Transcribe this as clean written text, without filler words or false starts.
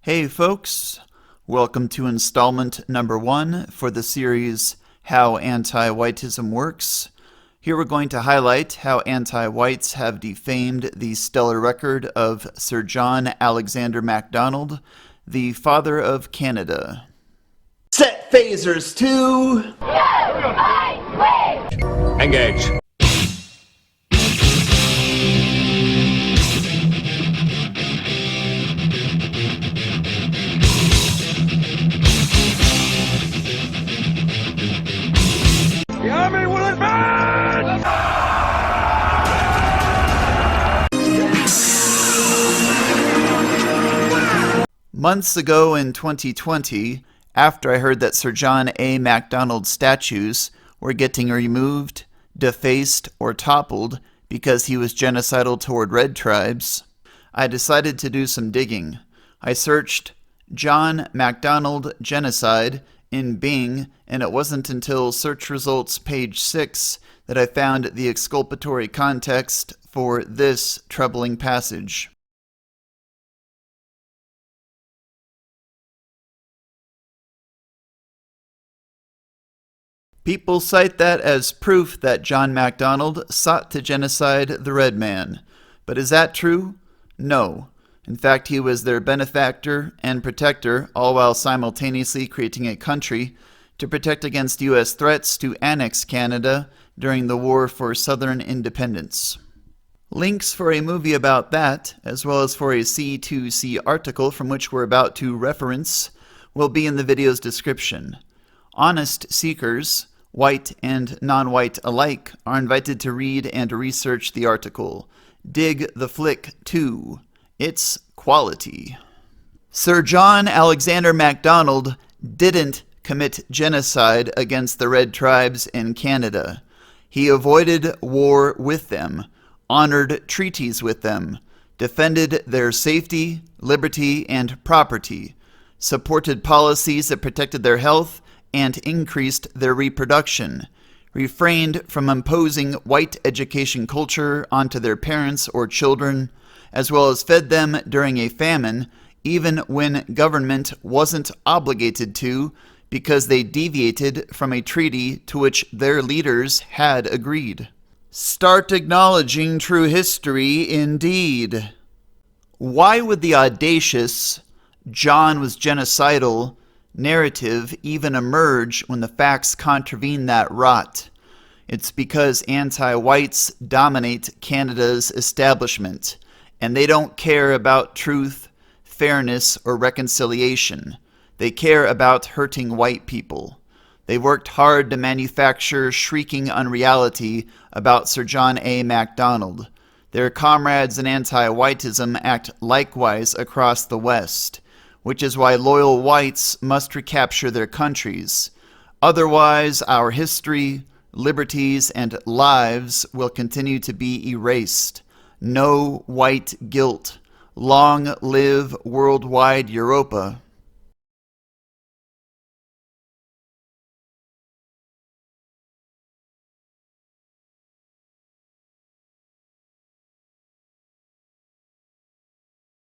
Hey folks, welcome to installment number 1 for the series How Anti-Whiteism Works. Here we're going to highlight how anti-whites have defamed the stellar record of Sir John Alexander Macdonald, the father of Canada. Set phasers to... Engage. The army will advance! Months ago in 2020, after I heard that Sir John A. Macdonald statues were getting removed, defaced, or toppled because he was genocidal toward red tribes, I decided to do some digging. I searched John Macdonald genocide in Bing, and it wasn't until search results page 6 that I found the exculpatory context for this troubling passage. People cite that as proof that John Macdonald sought to genocide the red man. But is that true? No. In fact, he was their benefactor and protector, all while simultaneously creating a country to protect against U.S. threats to annex Canada during the War for Southern Independence. Links for a movie about that, as well as for a C2C article from which we're about to reference, will be in the video's description. Honest seekers, white and non-white alike, are invited to read and research the article. Dig the flick too. It's quality. Sir John Alexander Macdonald didn't commit genocide against the red tribes in Canada. He avoided war with them, honored treaties with them, defended their safety, liberty, and property, supported policies that protected their health and increased their reproduction, refrained from imposing white education culture onto their parents or children, as well as fed them during a famine, even when government wasn't obligated to, because they deviated from a treaty to which their leaders had agreed. Start acknowledging true history indeed. Why would the audacious "John was genocidal" narrative even emerge when the facts contravene that rot? It's because anti-whites dominate Canada's establishment, and they don't care about truth, fairness, or reconciliation. They care about hurting white people. They worked hard to manufacture shrieking unreality about Sir John A. Macdonald. Their comrades in anti-whiteism act likewise across the West, which is why loyal whites must recapture their countries. Otherwise, our history, liberties, and lives will continue to be erased. No white guilt. Long live worldwide Europa.